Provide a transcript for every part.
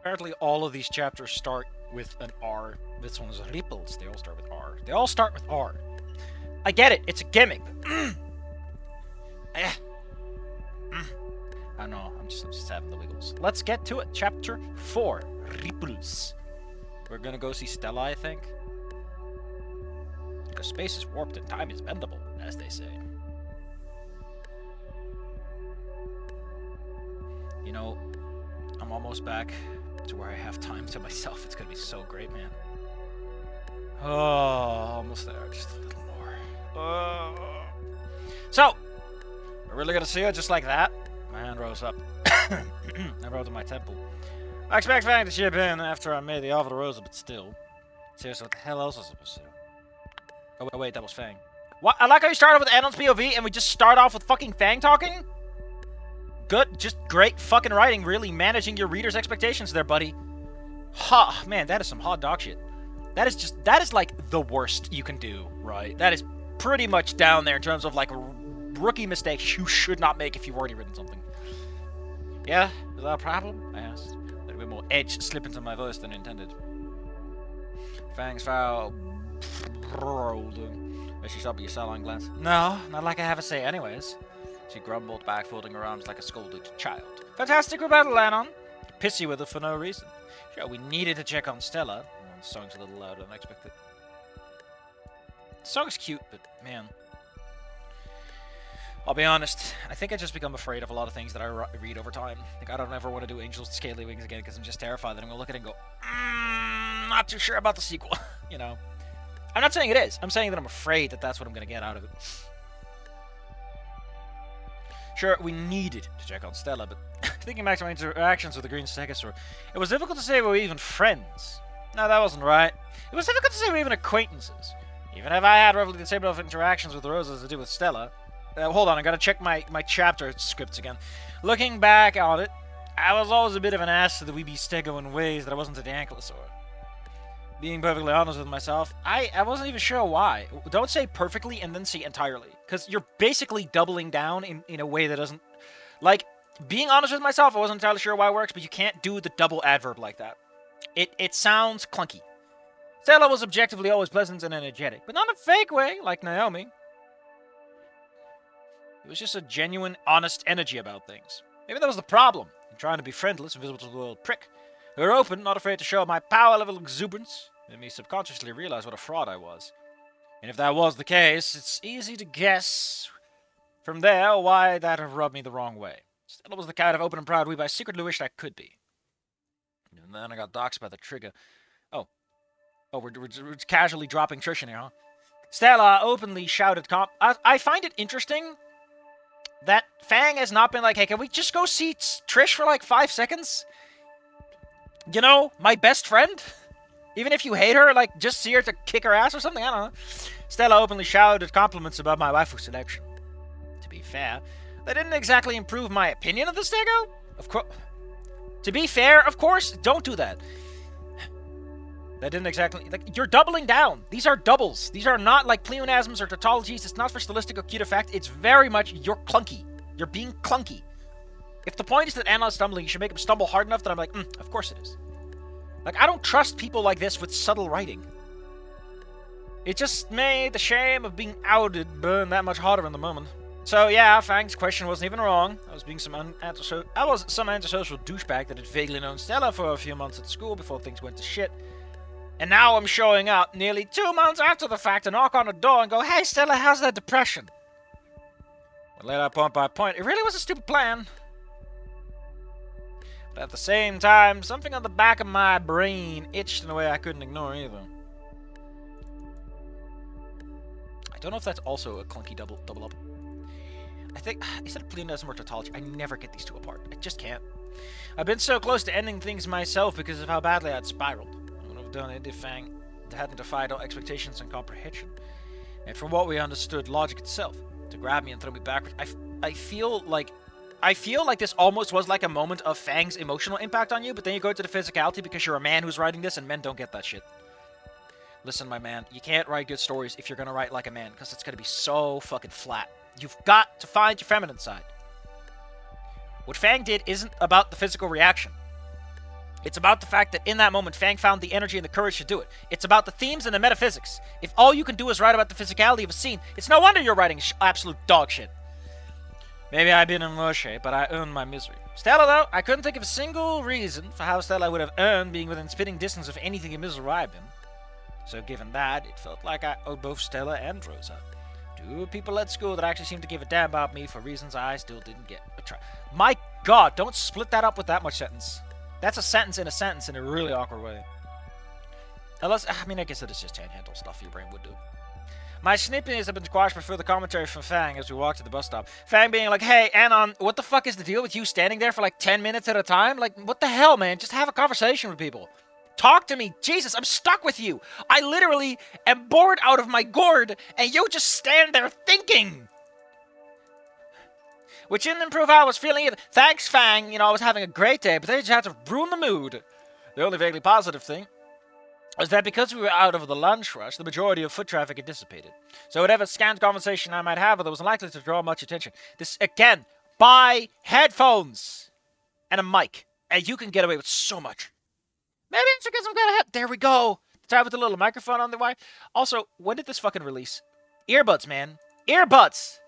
Apparently all of these chapters start with an R. This one's Ripples. They all start with R. They all start with R. I get it. It's a gimmick. But I don't know. I'm just having the wiggles. Let's get to it. Chapter 4. Ripples. We're gonna go see Stella, I think. Because space is warped and time is bendable, as they say. You know, I'm almost back to where I have time to myself. It's gonna be so great, man. Oh, almost there. Just a little more. So, we're really gonna see her just like that? My hand rose up. I rose to my temple. I expect Fang to chip in after I made the offer to Rosa, but still. Seriously, what the hell else was I supposed to do? Oh, wait, that was Fang. What? I like how you start off with Anon's POV and we just start off with fucking Fang talking? Good, just great fucking writing, really managing your reader's expectations there, buddy. Ha, man, that is some hot dog shit. That is like the worst you can do, right? That is pretty much down there in terms of like rookie mistakes you should not make if you've already written something. Yeah, is that a problem? I asked. A little bit more edge slip into my voice than intended. Fang's foul rolled as she shot me a sidelong glance. No, not like I have a say anyways. She grumbled back, folding her arms like a scolded child. Fantastic rebuttal, Anon. Pissy with her for no reason. Sure, we needed to check on Stella. Well, the song's a little louder than expected. The song's cute, but man. I'll be honest, I think I just become afraid of a lot of things that I read over time. Like, I don't ever want to do Angels Scaly Wings again because I'm just terrified that I'm going to look at it and go, not too sure about the sequel, you know. I'm not saying it is. I'm saying that I'm afraid that that's what I'm going to get out of it. Sure, we needed to check on Stella, but thinking back to my interactions with the Green Stegosaur, it was difficult to say we were even friends. No, that wasn't right. It was difficult to say we were even acquaintances. Even if I had roughly the same number of interactions with Rosa as I did with Stella. Hold on, I gotta check my chapter scripts again. Looking back on it, I was always a bit of an ass to the weeby Stego in ways that I wasn't to the Ankylosaur. Being perfectly honest with myself, I wasn't even sure why. Don't say perfectly and then say entirely. Because you're basically doubling down in a way that doesn't... Like, being honest with myself, I wasn't entirely sure why it works, but you can't do the double adverb like that. It sounds clunky. Stella was objectively always pleasant and energetic, but not in a fake way, like Naomi. It was just a genuine, honest energy about things. Maybe that was the problem. I'm trying to be friendless, invisible to the world prick. We were open, not afraid to show my power level exuberance. Made me subconsciously realize what a fraud I was. And if that was the case, it's easy to guess from there why that rubbed me the wrong way. Stella was the kind of open and proud weeb I secretly wished I could be. And then I got doxed by the trigger. Oh, we're casually dropping Trish in here, huh? Stella openly shouted I find it interesting that Fang has not been like, hey, can we just go see Trish for like 5 seconds? You know, my best friend? Even if you hate her, like, just see her to kick her ass or something? I don't know. Stella openly shouted compliments about my waifu selection. To be fair, that didn't exactly improve my opinion of the Stego. Of course. To be fair, of course, don't do that. That didn't exactly... Like, you're doubling down. These are doubles. These are not like pleonasms or tautologies. It's not for stylistic or cute effect. It's very much, you're clunky. You're being clunky. If the point is that Anna's stumbling, you should make him stumble hard enough that I'm like, of course it is. Like, I don't trust people like this with subtle writing. It just made the shame of being outed burn that much harder in the moment. So yeah, Fang's question wasn't even wrong. I was some antisocial douchebag that had vaguely known Stella for a few months at school before things went to shit. And now I'm showing up nearly 2 months after the fact to knock on the door and go, hey Stella, how's that depression? But laid out point by point, it really was a stupid plan. But at the same time, something on the back of my brain itched in a way I couldn't ignore either. I don't know if that's also a clunky double up. I think, instead of pleonasm or tautology, I never get these two apart. I just can't. I've been so close to ending things myself because of how badly I'd spiraled. I would have done it if Fang hadn't defied all expectations and comprehension. And from what we understood, logic itself, to grab me and throw me backwards, I feel like this almost was like a moment of Fang's emotional impact on you, but then you go to the physicality because you're a man who's writing this, and men don't get that shit. Listen, my man, you can't write good stories if you're gonna write like a man, because it's gonna be so fucking flat. You've got to find your feminine side. What Fang did isn't about the physical reaction. It's about the fact that in that moment, Fang found the energy and the courage to do it. It's about the themes and the metaphysics. If all you can do is write about the physicality of a scene, it's no wonder you're writing absolute dog shit. Maybe I've been in worse shape, but I earned my misery. Stella, though, I couldn't think of a single reason for how Stella would have earned being within spitting distance of anything miserable I've been. So given that, it felt like I owed both Stella and Rosa. Two people at school that actually seemed to give a damn about me for reasons I still didn't get a try. My God, don't split that up with that much sentence. That's a sentence in a really awkward way. Unless, I mean, I guess it is just tangential stuff your brain would do. My snippiness have been squashed by further commentary from Fang as we walked to the bus stop. Fang being like, hey, Anon, what the fuck is the deal with you standing there for like 10 minutes at a time? Like, what the hell, man? Just have a conversation with people. Talk to me. Jesus, I'm stuck with you. I literally am bored out of my gourd, and you just stand there thinking. Which didn't improve how I was feeling either. Thanks, Fang. I was having a great day, but they just had to ruin the mood. The only vaguely positive thing was that because we were out of the lunch rush, the majority of foot traffic had dissipated. So whatever scant conversation I might have with her was unlikely to draw much attention. This, again, buy headphones and a mic, and you can get away with so much. Maybe it's because I'm gonna have... There we go. The type with the little microphone on the wire. Also, when did this fucking release? Earbuds, man. Earbuds!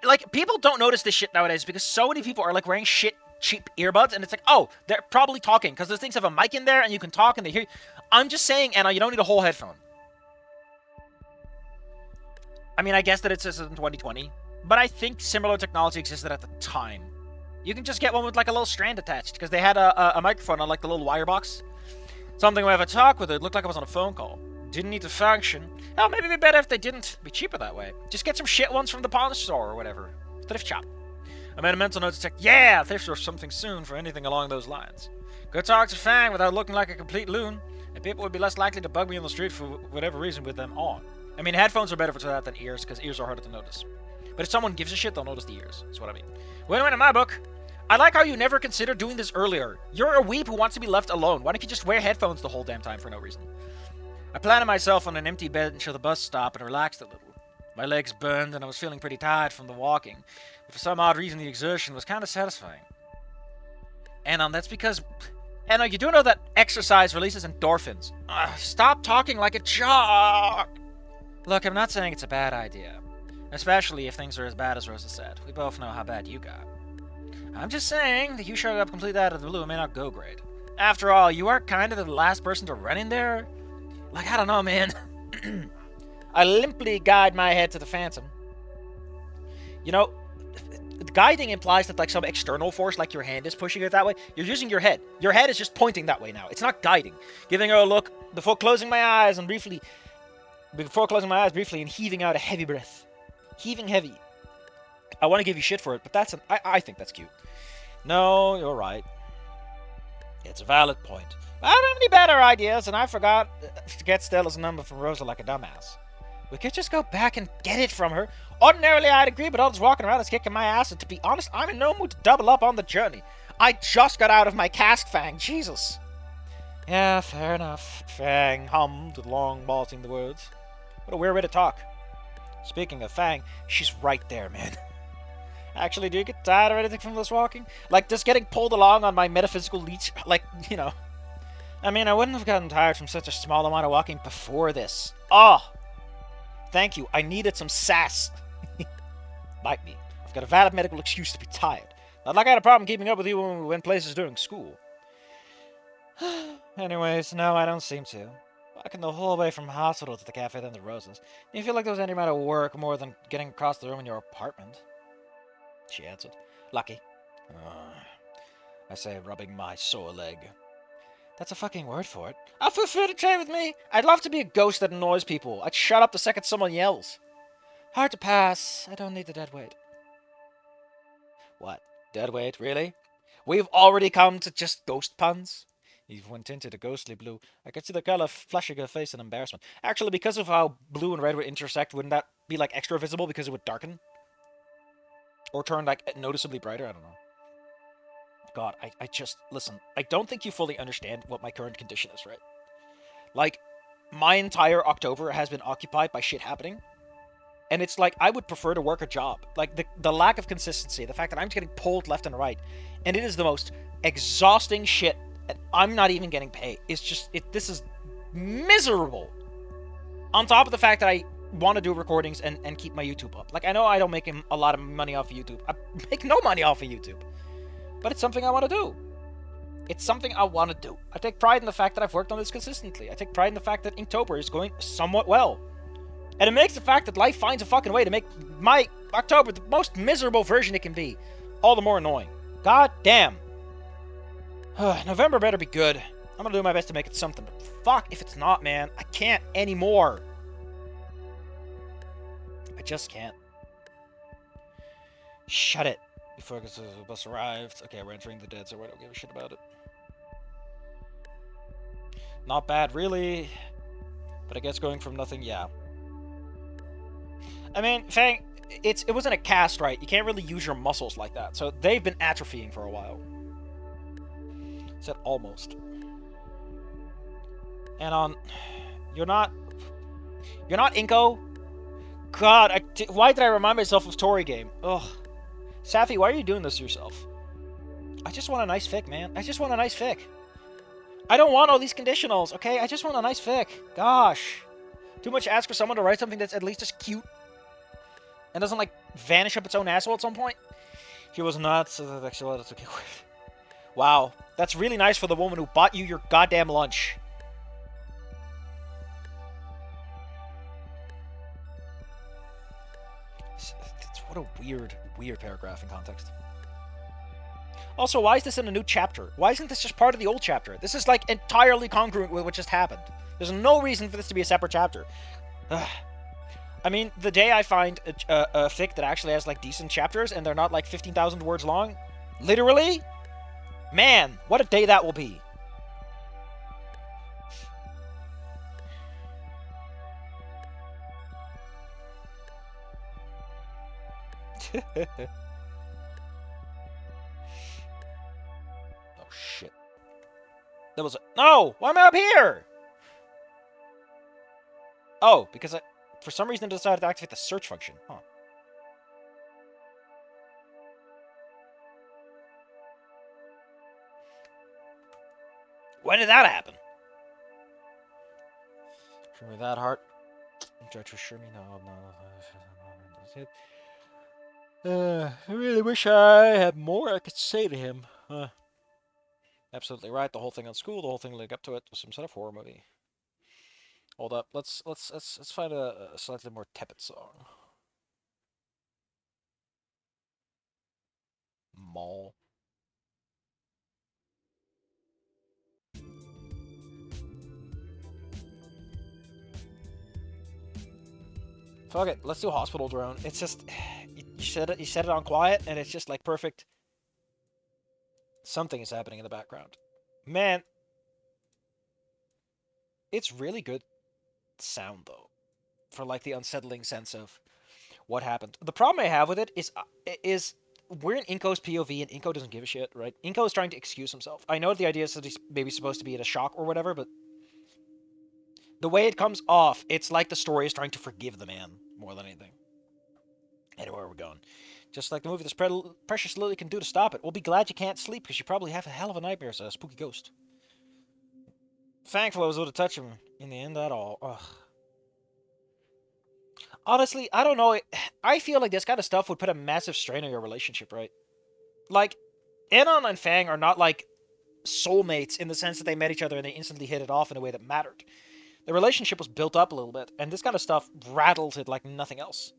Like, people don't notice this shit nowadays because so many people are, like, wearing shit, cheap earbuds, and it's like, oh, they're probably talking, because those things have a mic in there, and you can talk, and they hear you. I'm just saying, Anna, you don't need a whole headphone. I mean, I guess that it says in 2020, but I think similar technology existed at the time. You can just get one with, like, a little strand attached, because they had a microphone on, like, the little wire box. Something where if I talk with it, it looked like I was on a phone call. Didn't need to function. Hell, maybe it'd be better if they didn't. Be cheaper that way. Just get some shit ones from the pawn store or whatever. Thrift shop. I made a mental note to check, yeah, thrift or something soon for anything along those lines. Go talk to Fang without looking like a complete loon, and people would be less likely to bug me on the street for whatever reason with them on. I mean, headphones are better for that than ears, because ears are harder to notice. But if someone gives a shit, they'll notice the ears. That's what I mean. Win-win in my book. I like how you never considered doing this earlier. You're a weep who wants to be left alone. Why don't you just wear headphones the whole damn time for no reason? I planted myself on an empty bench at the bus stop and relaxed a little. My legs burned and I was feeling pretty tired from the walking. But for some odd reason, the exertion was kind of satisfying. And that's because... Anna, you do know that exercise releases endorphins. Stop talking like a jock! Look, I'm not saying it's a bad idea. Especially if things are as bad as Rosa said. We both know how bad you got. I'm just saying that you showed up completely out of the blue and may not go great. After all, you are kind of the last person to run in there. Like, I don't know, man. I limply guide my head to the phantom. You know, guiding implies that, like, some external force, like your hand, is pushing it that way. You're using your head. Your head is just pointing that way now. It's not guiding. Giving her a look before closing my eyes briefly and heaving out a heavy breath. Heaving heavy. I want to give you shit for it, but I think that's cute. No, you're right. It's a valid point. I don't have any better ideas, and I forgot to get Stella's number from Rosa like a dumbass. We could just go back and get it from her. Ordinarily, I'd agree, but all this walking around is kicking my ass, and to be honest, I'm in no mood to double up on the journey. I just got out of my cask, Fang. Jesus. Yeah, fair enough. Fang hummed, long pausing the words. What a weird way to talk. Speaking of Fang, she's right there, man. Actually, do you get tired of anything from this walking? Like, just getting pulled along on my metaphysical leech? Like, you know. I mean, I wouldn't have gotten tired from such a small amount of walking before this. Oh! Thank you. I needed some sass. Bite me. I've got a valid medical excuse to be tired. Not like I had a problem keeping up with you when we went places during school. Anyways, no, I don't seem to. Walking the whole way from hospital to the cafe then the Roses. Do you feel like there was any amount of work more than getting across the room in your apartment? She answered. Lucky. I say, rubbing my sore leg. That's a fucking word for it. I'll feel free to trade with me. I'd love to be a ghost that annoys people. I'd shut up the second someone yells. Hard to pass. I don't need the dead weight. What? Dead weight? Really? We've already come to just ghost puns? Eve went into the ghostly blue. I could see the color flushing her face in embarrassment. Actually, because of how blue and red would intersect, wouldn't that be, like, extra visible because it would darken? Or turn, like, noticeably brighter? I don't know. God, I just... Listen, I don't think you fully understand what my current condition is, right? Like, my entire October has been occupied by shit happening. And it's like, I would prefer to work a job. Like, the lack of consistency, the fact that I'm just getting pulled left and right, and it is the most exhausting shit, and I'm not even getting paid. It's just, this is miserable. On top of the fact that I want to do recordings and keep my YouTube up. Like, I know I don't make a lot of money off of YouTube. I make no money off of YouTube. But it's something I want to do. It's something I want to do. I take pride in the fact that I've worked on this consistently. I take pride in the fact that Inktober is going somewhat well. And it makes the fact that life finds a fucking way to make my October the most miserable version it can be all the more annoying. God damn. November better be good. I'm gonna do my best to make it something, but fuck if it's not, man. I can't anymore. I just can't. Shut it. Before the bus arrived. Okay, we're entering the dead, so I don't give a shit about it. Not bad, really. But I guess going from nothing, yeah. I mean, Fang, it wasn't a cast, right? You can't really use your muscles like that. So they've been atrophying for a while. I said almost. And on, you're not Inko. God, why did I remind myself of Tori game? Ugh, Safi, why are you doing this to yourself? I just want a nice fic, man. I just want a nice fic. I don't want all these conditionals, okay? I just want a nice fic. Gosh, too much to ask for someone to write something that's at least just cute and doesn't like vanish up its own asshole at some point. He was nuts. So actually, that's okay. Wow, that's really nice for the woman who bought you your goddamn lunch. What a weird paragraph in context. Also, why is this in a new chapter? Why isn't this just part of the old chapter? This is like entirely congruent with what just happened. There's no reason for this to be a separate chapter. Ugh. I mean, the day I find a fic that actually has like decent chapters and they're not like 15,000 words long, literally, man, what a day that will be. Oh shit. That was no! Why am I up here? Oh, because for some reason I decided to activate the search function. Huh. When did that happen? Show me that heart. Try to assure me no. I really wish I had more I could say to him. Absolutely right. The whole thing on school, the whole thing leading up to it was some sort of horror movie. Hold up. Let's find a slightly more tepid song. Mall. Fuck it. Let's do Hospital Drone. It's just you set it on quiet, and it's just like perfect. Something is happening in the background. Man, it's really good sound though, for like the unsettling sense of what happened. The problem I have with it is we're in Inko's POV and Inko doesn't give a shit, right? Inko is trying to excuse himself. I know the idea is that he's maybe supposed to be in a shock or whatever, but the way it comes off, it's like the story is trying to forgive the man more than anything. Anyway, where are we going? Just like the movie this precious Lily can do to stop it. We'll be glad you can't sleep because you probably have a hell of a nightmare as a spooky ghost. Thankful I was able to touch him in the end at all. Ugh. Honestly, I don't know. I feel like this kind of stuff would put a massive strain on your relationship, right? Like, Anon and Fang are not like soulmates in the sense that they met each other and they instantly hit it off in a way that mattered. The relationship was built up a little bit, and this kind of stuff rattles it like nothing else.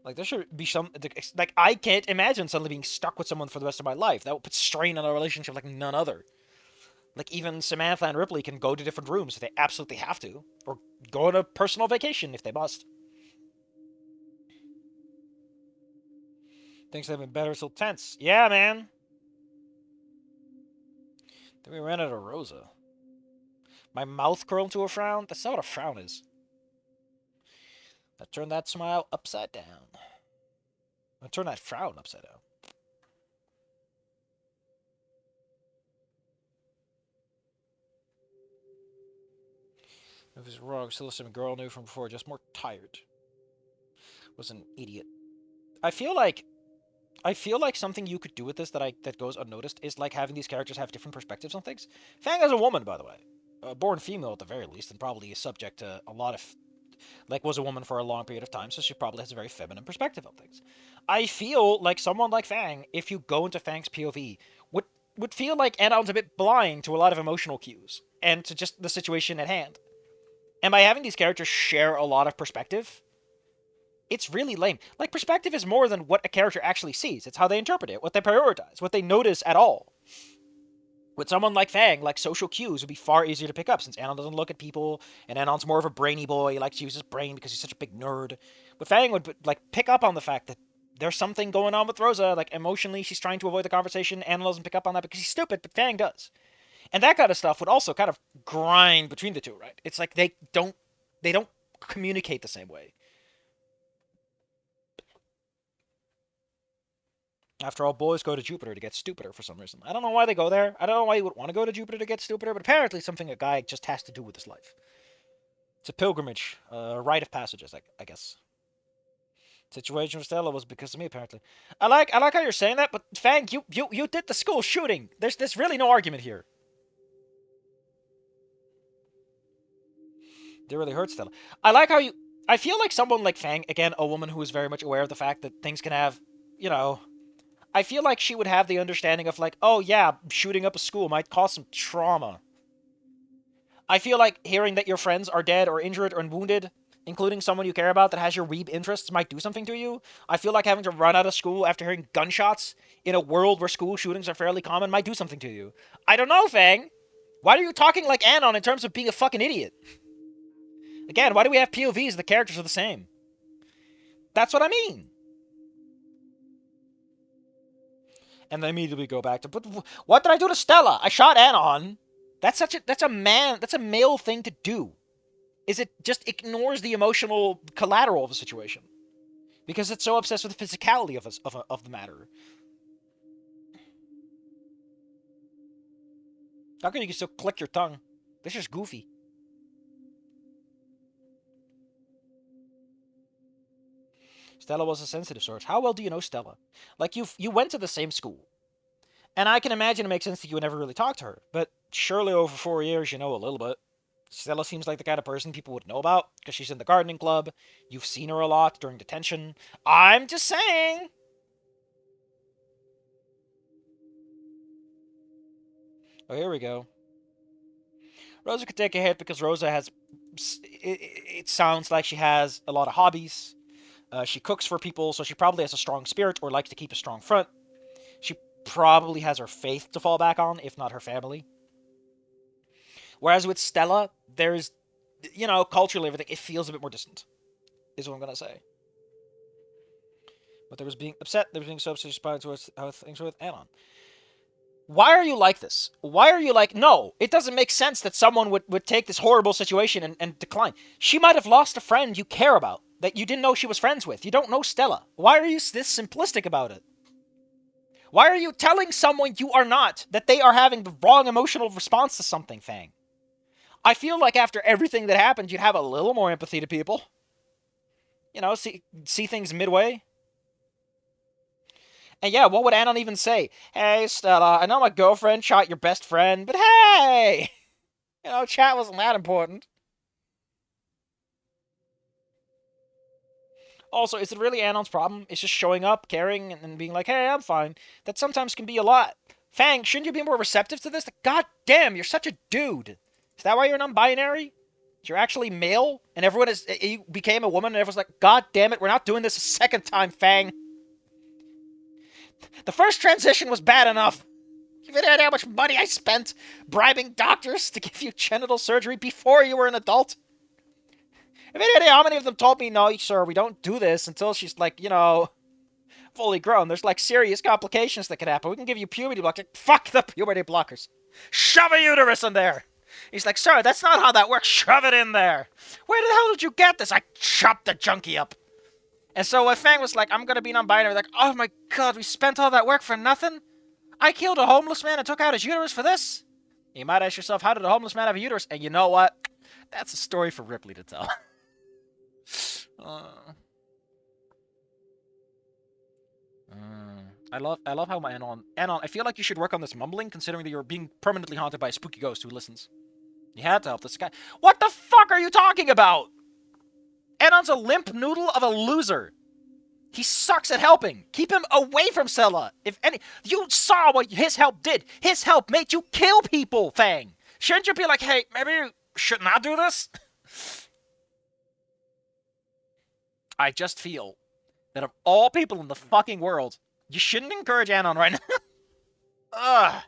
Like, there should be some... Like, I can't imagine suddenly being stuck with someone for the rest of my life. That would put strain on a relationship like none other. Like, even Samantha and Ripley can go to different rooms if they absolutely have to. Or go on a personal vacation if they must. Things have been better, so tense. Yeah, man. Then we ran out of Rosa. My mouth curled into a frown? That's not what a frown is. I turned that smile upside down. I turned that frown upside down. If it's wrong, still the same girl I knew from before, just more tired. was an idiot. I feel like something you could do with this that goes unnoticed is like having these characters have different perspectives on things. Fang is a woman, by the way, born female at the very least, and probably is subject to a lot of like was a woman for a long period of time, so she probably has a very feminine perspective on things. I feel like someone like Fang, if you go into Fang's POV, would would feel like Anon's a bit blind to a lot of emotional cues and to just the situation at hand. And by having these characters share a lot of perspective, it's really lame. Like, perspective is more than what a character actually sees. It's how they interpret it, what they prioritize, what they notice at all. With someone like Fang, like social cues would be far easier to pick up since Anon doesn't look at people, and Anon's more of a brainy boy. He likes to use his brain because he's such a big nerd. But Fang would like pick up on the fact that there's something going on with Rosa. Like emotionally, she's trying to avoid the conversation. Anon doesn't pick up on that because he's stupid, but Fang does. And that kind of stuff would also kind of grind between the two, right? It's like they don't communicate the same way. After all, boys go to Jupiter to get stupider for some reason. I don't know why they go there. I don't know why you would want to go to Jupiter to get stupider, but apparently something a guy just has to do with his life. It's a pilgrimage, a rite of passages, I guess. Situation with Stella was because of me, apparently. I like how you're saying that, but Fang, you did the school shooting. There's really no argument here. They really hurt Stella. I like how you. I feel like someone like Fang, again, a woman who is very much aware of the fact that things can have, you know, I feel like she would have the understanding of like, oh yeah, shooting up a school might cause some trauma. I feel like hearing that your friends are dead or injured or wounded, including someone you care about that has your weeb interests, might do something to you. I feel like having to run out of school after hearing gunshots in a world where school shootings are fairly common might do something to you. I don't know, Fang. Why are you talking like Anon in terms of being a fucking idiot? Again, why do we have POVs? The characters are the same. That's what I mean. And then immediately go back to, but what did I do to Stella? I shot Anon. That's a male thing to do. Is it just ignores the emotional collateral of a situation because it's so obsessed with the physicality of the matter. How can you still click your tongue? This is goofy. Stella was a sensitive sort. How well do you know Stella? Like you went to the same school, and I can imagine it makes sense that you would never really talk to her. But surely over 4 years, you know a little bit. Stella seems like the kind of person people would know about because she's in the gardening club. You've seen her a lot during detention. I'm just saying. Oh, here we go. Rosa could take a hit because Rosa has. It sounds like she has a lot of hobbies. She cooks for people, so she probably has a strong spirit or likes to keep a strong front. She probably has her faith to fall back on, if not her family. Whereas with Stella, there's, culturally everything, it feels a bit more distant, is what I'm going to say. But there was being upset, there was being so upset towards how things were with Anon. Why are you like this? Why are you like, no, it doesn't make sense that someone would take this horrible situation and decline. She might have lost a friend you care about that you didn't know she was friends with. You don't know Stella. Why are you this simplistic about it? Why are you telling someone you are not that they are having the wrong emotional response to something, Fang? I feel like after everything that happened, you'd have a little more empathy to people. See things midway. And yeah, what would Anon even say? Hey, Stella, I know my girlfriend shot your best friend, but hey! Chat wasn't that important. Also, is it really Anon's problem? It's just showing up, caring, and being like, hey, I'm fine. That sometimes can be a lot. Fang, shouldn't you be more receptive to this? God damn, you're such a dude. Is that why you're non-binary? You're actually male, and everyone you became a woman, and everyone's like, God damn it, we're not doing this a second time, Fang. The first transition was bad enough. You've any idea how much money I spent bribing doctors to give you genital surgery before you were an adult? Have any idea how many of them told me, no, sir, we don't do this until she's like, fully grown. There's like serious complications that could happen. We can give you puberty blockers. Fuck the puberty blockers. Shove a uterus in there. He's like, sir, that's not how that works. Shove it in there. Where the hell did you get this? I chopped the junkie up. And so when Fang was like, I'm going to be non-binary, like, oh my god, we spent all that work for nothing? I killed a homeless man and took out his uterus for this? You might ask yourself, how did a homeless man have a uterus? And you know what? That's a story for Ripley to tell. uh, I love how my Anon, I feel like you should work on this mumbling, considering that you're being permanently haunted by a spooky ghost who listens. You had to help this guy. What the fuck are you talking about? Anon's a limp noodle of a loser. He sucks at helping. Keep him away from Sella. If any, you saw what his help did. His help made you kill people, Fang. Shouldn't you be like, hey, maybe you should not do this? I just feel that of all people in the fucking world, you shouldn't encourage Anon right now. Ugh.